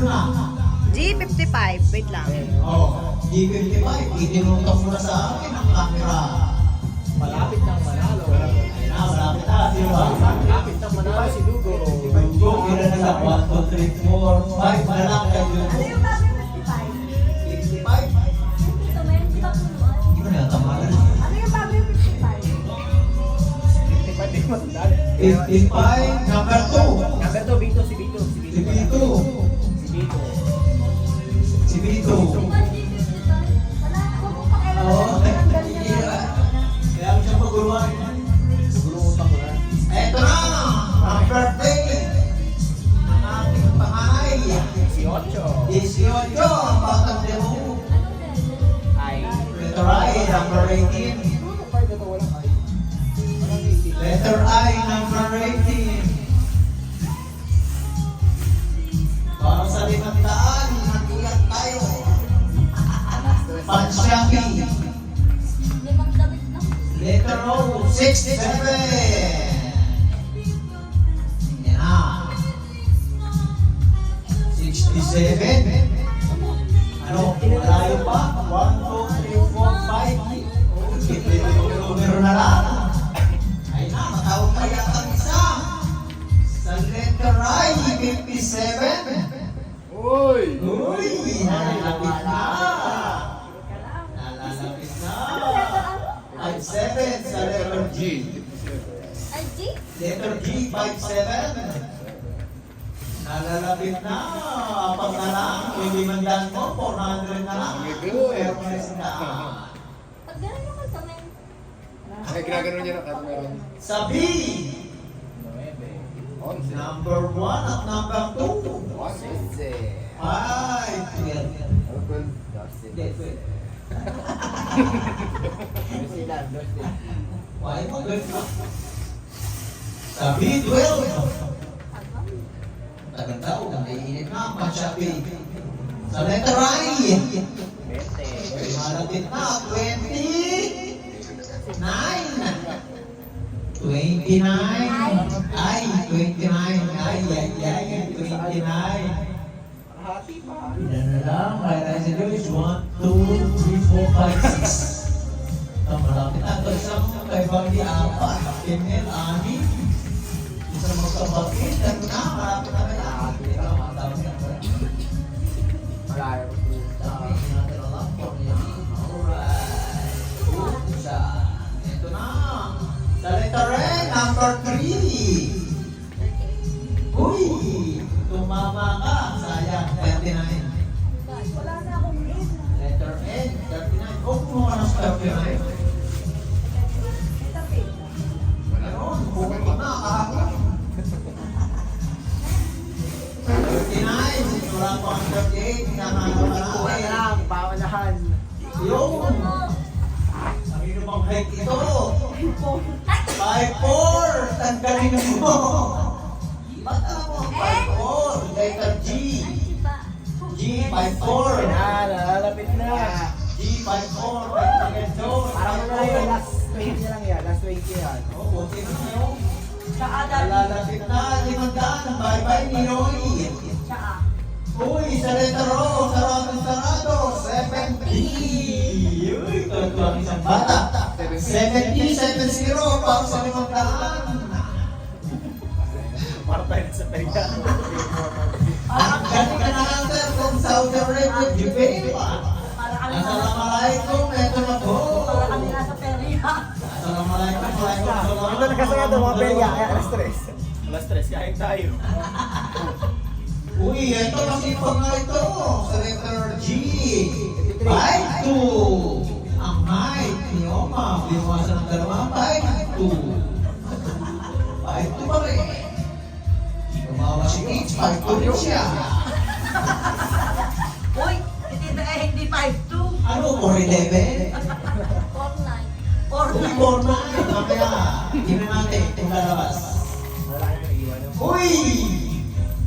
na. G55. Wait lang. Oh, G55. Itinutong mo na sa akin ang camera. Malapit ng manalo. Ayun na, malapit na. Sino ba? Malapit ng manalo si Lugo. Go, kailan na lang? 1, 2, 3, 4, 5 na lang kayo. Ano yung bago yung 55? 55? So, may hindi ba punuan? Hindi ko na tamalan. Ano yung bago yung 55? 55 din matandaan. 55, number 2. Number 2, Vito, si Vito. Si Vito. Si Vito. Si Vito. Wala, huwag mong pakialam. Oo, Ang galing niya na. kaya mo siya paguluhan. Gulong utak ko na. Eto na, ang birthday ng ating panganay. 18. 18, ang batang demo. Ay. Letter I, number 18. Ano pa ito? Walang ay. Walang 18. Letter I, number 18. Para sa 500, nag-iyak tayo. Pansyapi. Limang damit lang. Letter O, 67. Yan na. 67. Ano, malayo pa? 1, 2, 3, 4, 5. Numero na lang. Ay na, matawag pa yata ang isa. Sa letter I, 57. Uy! Uy, nalalapit na. Nalalapit na. 57 sa letter G. Ay, G? Letter G, 57. Nalalapit na. Apat na lang. Hindi man dyan mo, 400 na lang. Pero mas na. Pag gano'n yung magkamay. Ay, ginagano niya na meron. Sa B, 11. number 1 at number 2. 11. Ay, 12. Hindi, 12. Why mo 12 ka? Sa B12. Tagal daw, naiinit na ang pansyapi. Sa letter I, 20. malapit na, 29. Ay, 29. Ay, 29. Hati pa. Yan na lang, kaya tayo sa Diyos. 1, 2, 3, 4, 5, 6. Ang malapit na ito isang kay Bali, 4. Female, 6. Isang magkabagin. Yan na, malapit na kaya. Dami na kaya. Malayo. Dami natin ang laptop niya. Alright. Isa. Ito na. Sa letter N, number 3. Uy! Tumama ka. Sayang, 39. Wala na akong grade. Letter N, 39. Oh, kumuha ka ng 39. Tapit. Meron, bukod ka na, kahapon. 39, sinura ko ang 38. Hinahanap ka na. Kuha na lang, paunahan. Yun! Ang bang height ito? 5'4". Tanggalin mo. Ba't alam mo ang 5'4"? Letter G. G, 5'4". Nalalapit na. G, 5'4". Tanggalin doon. Parang mo na yun, last 20 lang yan. Last 20 yan. Oh, buti na yun. Nalalapit na. 500. Bye-bye, Ninoy. Uy, sa letter O, sarado, 70. Uy, ito ang isang bata. 70, 70 para sa 500. Part-time sa Pega. Ang galing ka na lang, sir, from Saudi Arabia, Jubail. Assalamualaikum, ito na po. Assalamualaikum, waalaikumsalam. Ito nakasagado mga Pega. Kaya alas 3. Alas 3, kain tayo. Uy, ito masipag nga ito. Sa letter G. 5'2". Ang height ni Oma. Liwasan ng dalawa. 5'2". 5'2 pa rin. Tumawa si H. 5'2 rin siya. Uy, hindi 5'2". Ano? 4'11"? 49. Uy, 4'9". Mamaya. Tingnan natin kung lalabas. Wala kayo naiiwan. Uy!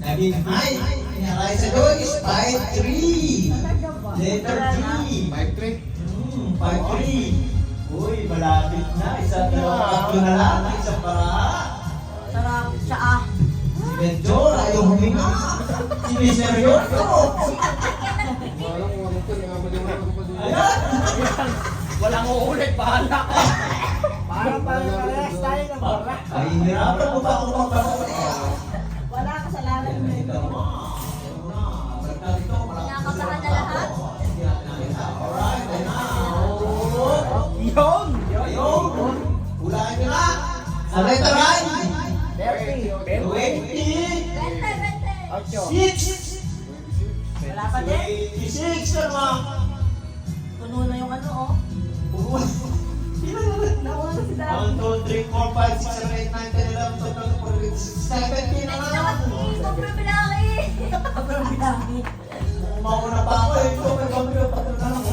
Naging height ni Eliza Joyce, 5'3". Letter G. 5'3". 5'3". Uy, malapit na. Isang tatlo na lang. Isang para. Sarap siya ah. Medyo ayaw huminga. Siniseryoso. Ayan. Walang uulit, bahala ka. Parang parehas tayo ng bara. Ay, hirapan mo ba ako magpapakot? Wala kasalanan mo. Kinakabahan na lahat. Alright, ayun na. Yun! Ayun. Hulaan nyo na. Sa letter I. 30. 20. Bente, bente. 6. Wala pa din. 26 naman. Puno na yung ano, oh. Nauna si Dad. 1, 2, 3, 4, 5, 6, 7, 8, 9, 10, 11, 12, 13, 17 na Naman, naman. sobrang bilaki. Sobrang bilangin. Mauna pa ako eh. Ito, may kamyo. Tatlo na lang.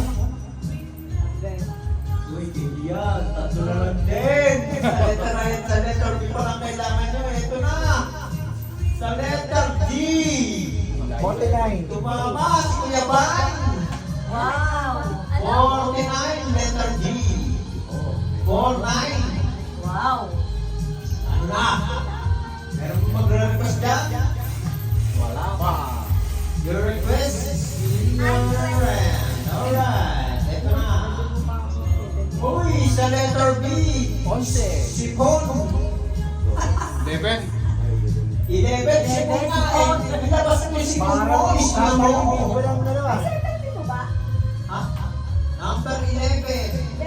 Uy, hindi yan. Tatlo na lang din. Sa letter B pa lang kailangan nyo. Ito na. Sa letter D. 49. Tumama si Kuya Ban. Wow. 49, letter G. 49. Wow. Ano na? Meron mo magre-request dyan? Wala pa. Your request is in your hand. Alright, ito na. Uy, sa letter B. 11. Sipon. 11. 11, sipon nga eh. Ilabas mo yung sipon mo. Isma mo. Walang dalawa. Hindi mo ba? Ha? Number 11. Hindi,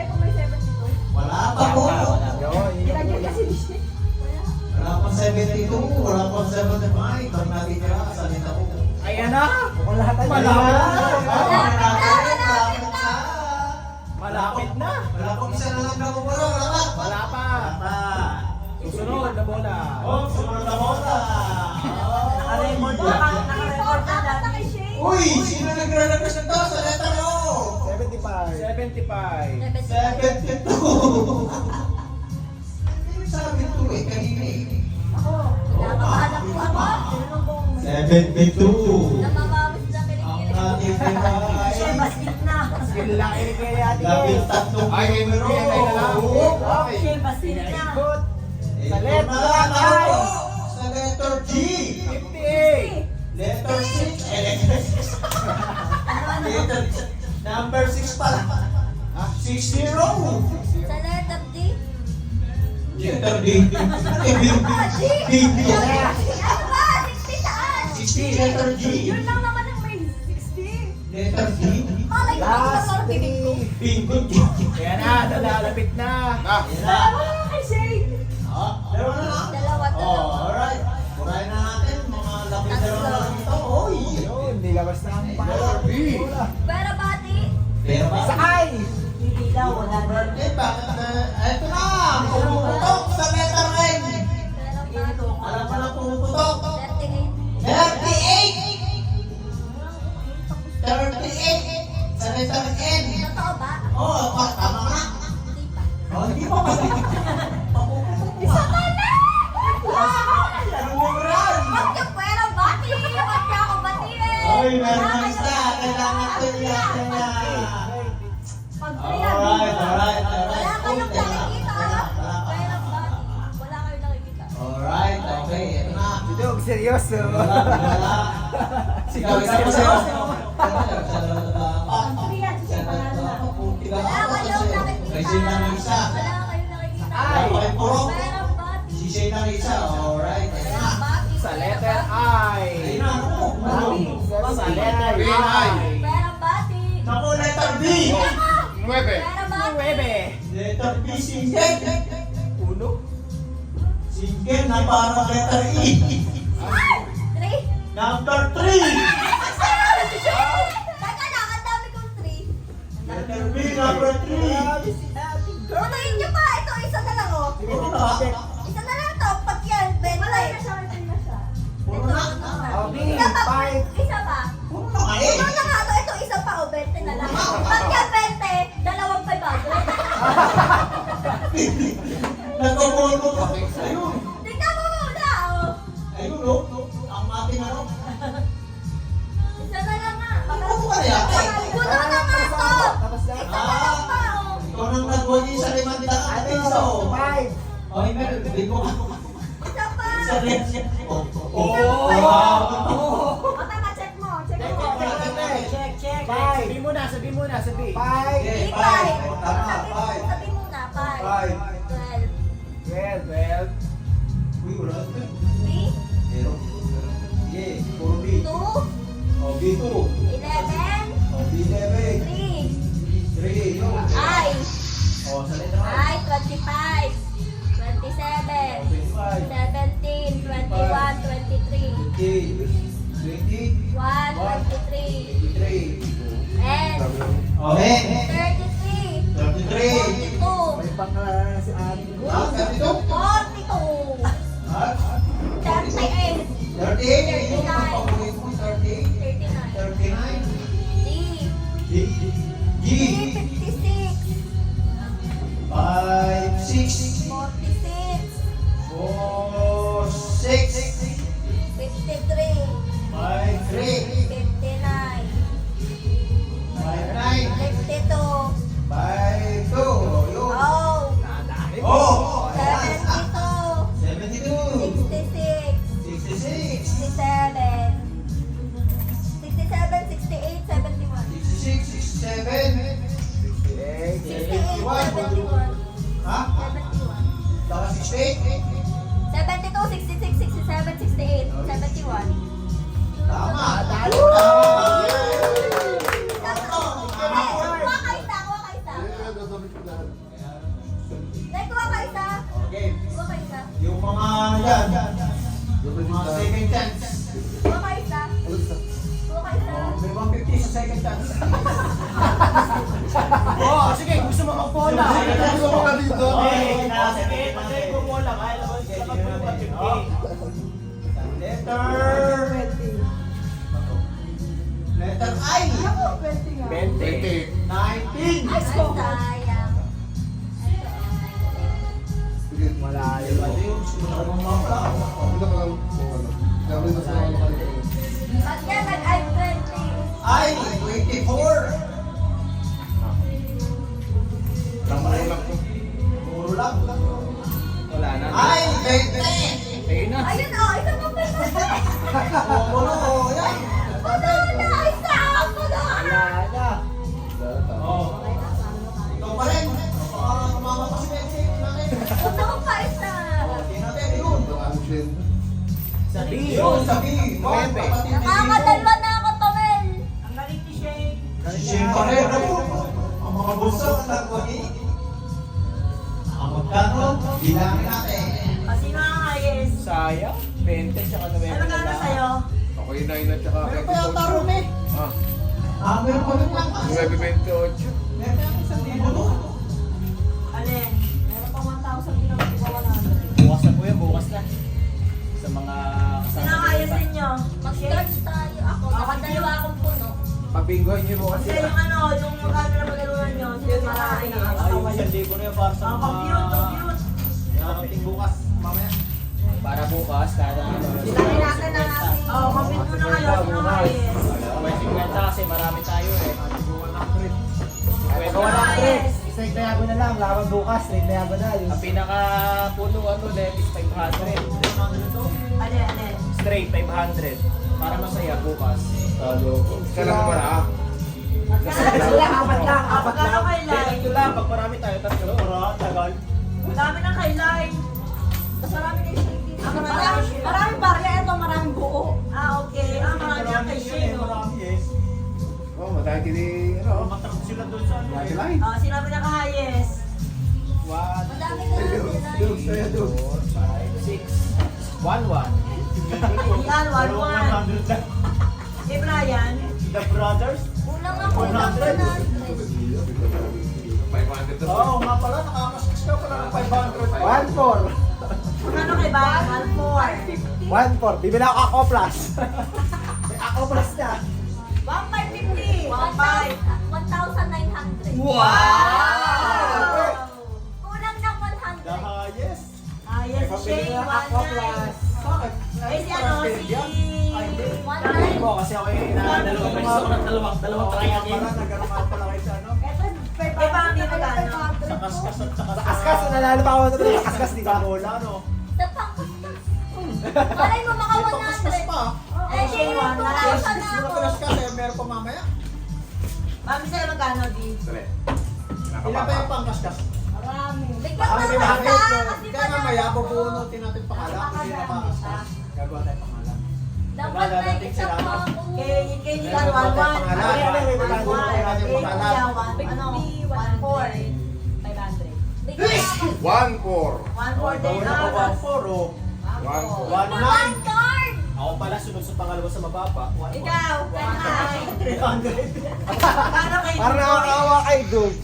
kung may 7 dito. Wala pa po. Yun, yun yung Ilagyan kasi dito. Wala. Wala pang 72. Wala pang 75. Pag natitira, salita ko. Ayan na! Kung lahat ay Malapit malapit. na. Malapit na. Wala pang isa na lang na kumuro. Wala pa. Wala pa. Wala pa. Susunod na bola. Oh, sumunod na bola. Naka-record na. Naka-record na Apat na dati. kay Shane. Uy, sino nagre-request nito sa letter O? 75. 72. Ano sabi ito eh, kanina eh. Kinakabahan ako ako. 72. Namamamas na Ang kilikili. ating pinay. Siya, basket na. Skill lang ini kay Ate Labing Gay. tatlong Ay, numero. ay, ay, na lang. Okay. Siya, basket na. Ikot. Ito letter na, I. ako. Sa letter G. 58. Letter 6. Letter number 6 pala. 60. Sa letter D. Letter D. Baby. Ano ba? 60 saan? 60 letter G. Yun lang naman ang may 60. Letter D. Malay ko ba Last sa bibig ko? 3. Bingo. Ayan na, nalalapit na. Ah, Dalawa lang kay Shane. Dalawa na lang. Dalawa, Oh, dalawa. alright. Purahin na natin. Mga lapit dalawa na lang ito. Oy. Yun, nilabas na ang pangalan. B. Pero bati. Pero ba? Sa I. Hindi daw, wala na. Birthday, bakit eto na. Pumuputok sa letter N. Pero bati. Alam mo na pumuputok. 38. 38. 38. Sa letter N. Totoo ba? Oh, tama nga. Hindi pa. Oh, hindi pa ba? Papuputok Isa pa. ka na! Anong memoran? Ba't ka pwera bati? Ba't ka ako batiin? Oy, meron na isa. Kailangan ko iyakin na. Pag Alright, alright, alright. Wala kayong Okay na. nakikita Okay na. ah. Wala pa. Pwera bati. Wala kayong nakikita. Alright, okay. Ito na. Dito, seryoso. Wala. Ikaw, Ikaw, seryoso. Wala kayong nakikita. Regine na ng isa. Wala kayong nakikita. Ay. Okay, puro. Pwera bati. Si Shay na ng isa. Alright, ito Pwera na. bati. Sa Pwera letter bati. I. Ayun na. Sa letter B, I. Pwera bati. Naku, letter B. 9. Pwera bati. 9. Letter B, single. Uno. Single na parang letter E. 3. Number 3. Teka lang, ang dami kong 3. Letter B, number 3. Grabe si Ate Girl. Punuin niyo pa. Ito, isa na lang oh. Puro na. Isa na lang to. Pag yan, 20. Malay na siya, Puro na. Okay, Isa pa, 5. isa pa. Puro na nga eh. Ito na nga to. Ito, isa pa o 20 na lang. Pag yan, 20, dalawang 500. Nagkukulo pa. Ayun. Tingnan mo muna oh. Ayun, no? Ang ating ano. Isa na lang nga. Ano kaya? Puno na nga to. Tapos na. Isa na lang pa oh. Ikaw nang nag-wagi sa 500 Ano? piso. 5. Okay, meron. Hindi ko. Isa pa. Isa rin siya. Oh. Oh! O tama, check mo. Check Check, mo. Check, check. Five. Sabi mo na, sabi mo na, sabi. Five. Okay, Di, five. Tama, Sabi mo, 5. sabi mo na, 5. 5. 12. Uy, wala na. 12. B, Zero. Sige, puro B. 2, O, B2. 11, O, B11. 3, 3. Yun. I, O, sa letra I. I, 25, 27, 25. 17, 21, 23, 20. 1, 23, 23. and Okay. 33, 33. 42, May pang si Ani. Ah, 32. 42, Ah, 38, 38. Yung papabuhin mo, 38. 39, 39. D, G. D, 56, 5, 6. 46, 4, 6. 53, 5, 3. 59, 5, 9. 52, 5, 2. Yun. oh, Oh! 72, 72. 66, 66. 67, 67, 68, 71, 66, 67. 68, 71, Ha? 71, Saka 68. 72, 66, 67, 68, 71. Tama. Talo Tama. Kuha ka isa, kuha ka isa. Nay, kuha ka isa. Okay. Kuha ka isa. Yung mga ano dyan, mga second chance. Kuha ka isa. Kuha ka isa. May 150 sa second chance. Oh, sige, gusto mo mag-bola. Gusto mo ka dito? Okay, sige, patay mo bola. Kaya naman sila mag-bola. Letter I. 20. 19. Ay, sayang. Malayo. Pwede yung sumunod ng mga plao. Pag yan, nag-I'm 20. I, 24. Puro lang. Wala na. I, 20. Ayun na. Ayun, oh, isa pa pa. Puro, yan. Puno na, isa. Puno na. Wala na. Oh. Ikaw pa rin. Baka tumama pa si Betsy natin. Puno pa isa. Hindi natin, yun. Sabi. Yun, sabi. Bakit kapatid ni Tito? Nakakadalwa na ako, Tomel. Ang galing ni Shane. Siyempre, ano? Ang mga bulso ang nagwagi. Ang magkano, bilangin natin. Kasi mga highest. Sayang. 20 tsaka 9 Ano na na lang. sa'yo? Ako yung 9 at saka Meron pa yung taro, eh. Ah, Meron pa yung langkas. 9.28. Meron pa yung 1,000 doon. Alin? Meron pa 1,000 pinag-iwawa na. Bukas na po yan, bukas na. Sa mga Sino ang highest ninyo? Mag-start tayo. Ako, nakadalawa akong puno. Pabinggoy niyo bukas Kasi yan. yung ano, yung magkano na magaluhan nyo, sila marami na. Ay, 1,000 na yung para sa Ang mga... compute. Nakakating bukas. Mamaya. Para bukas, kada ano. Sabi natin ang ating... Oh, compute mo na kayo. Sino ang highest? Pwede nga kasi marami tayo eh. Pwede Sino ang highest? Straight na yago na lang, laban bukas, straight na yago na. Ang pinaka-puno ano, net is 500. Alin, alin? Straight, 500. Para masaya bukas. Isa lang pala ah. Sila, apat lang, apat Magkano lang. kay Lai? Tatlo lang, pag marami tayo, tatlo. Tagal. Dami ng kay Lai. Mas marami kayo shady. Maraming barya. Ito maraming buo. Ah, okay. Ah, marami ang kay Shane. oh. Marami eh. Oh, madami kini, ano? Matakot sila doon sa ano Yan eh. sila eh. Ah, sinabi niya ka-highest. 1, Madami na lang sila. 4, 5, 6, 1, 1. Yan, 1-1. Eh, Brian. The Brothers? Kulang ako ng 100. 500 na po. Oo nga pala, nakakaskas ka pala ng 500. 1-4. Ano kay Brian? 1-4. 1-4. Bibili ako ako plus. Ako plus na. 1,550. 1,900. Wow! Kulang ng The 100. highest. Ah, yes, si Shane. Ako 1-9. plus. Eh, si ano, si... Sabi ko kasi ako yung dalawang gusto ko ng dalawang triangle. Nagkaroon ka pala kayo sa ano? Eh, paano dito gano'n? Sa kaskas at saka Sa kaskas, nanalo pa ako sa kaskas, di ba? Bola, no? Sa pangkastas. Malay mo maka Pagkaskas 100. pa. Eh, di, 2,000 na Gusto ako. ko pinaskas eh, meron pa mamaya. Mami, sa'yo magkano, Di? Dali. Ilan pa yung pangkaskas? Marami. Bigyan Baka mo may na mahigit isa, yun. kasi Kaya mamaya, madami. bubunutin natin pangalan kung sino makakaskas. Gagawa tayo pangalan. Dapat may isa pa ako. Kay Nilan, Meron pa 1-1. tayong pangalan. Okay, May bago na tayo natin Kay pangalan. Kuya, 1-4. 500. Bigyan mo ako. 1-4. 1-4 din. Gawin ako 1-4 oh. 1-4. 1-9. card! Ako pala sunod sa pangalawa sa mababa. 1-4. Ikaw, 300. Paano kay Parang Dugong? nakakawa kay Dug.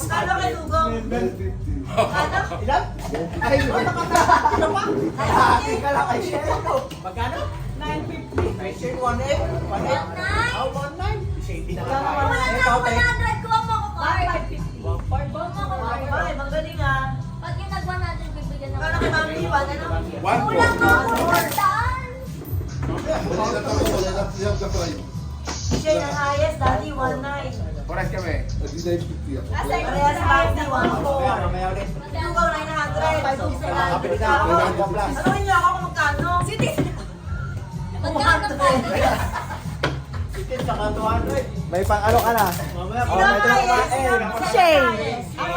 Paano kay Dugong? 150. Paano? Ilan? Ay, ano pa? Hati ka lang kay Shell. Magkano? 950. Kay Shell, 1-8. 1-8. 1-9. Ah, 1-9. Shady na Wala kakain. Wala na Ikaw, ako te. 100. Kuha mo ako card. 550. Kuha mo ako card. Ay, magaling ah. Pag yung nag-100, bibigyan Paano ako. kay Mami Iwan? Ano? 1-4. Kulang mo ako 400. Siya yung highest, Daddy, 1-9. Pares kami. Parehas Mami, 1-4. Mamaya ulit. Dugong, 900. Kapili na ako. Ano niyo ako kung magkano? Magkano pa? Itin sa 200. May pang ano ka na? Mamaya, Sino ang highest? eh. Sino ang highest? Ako,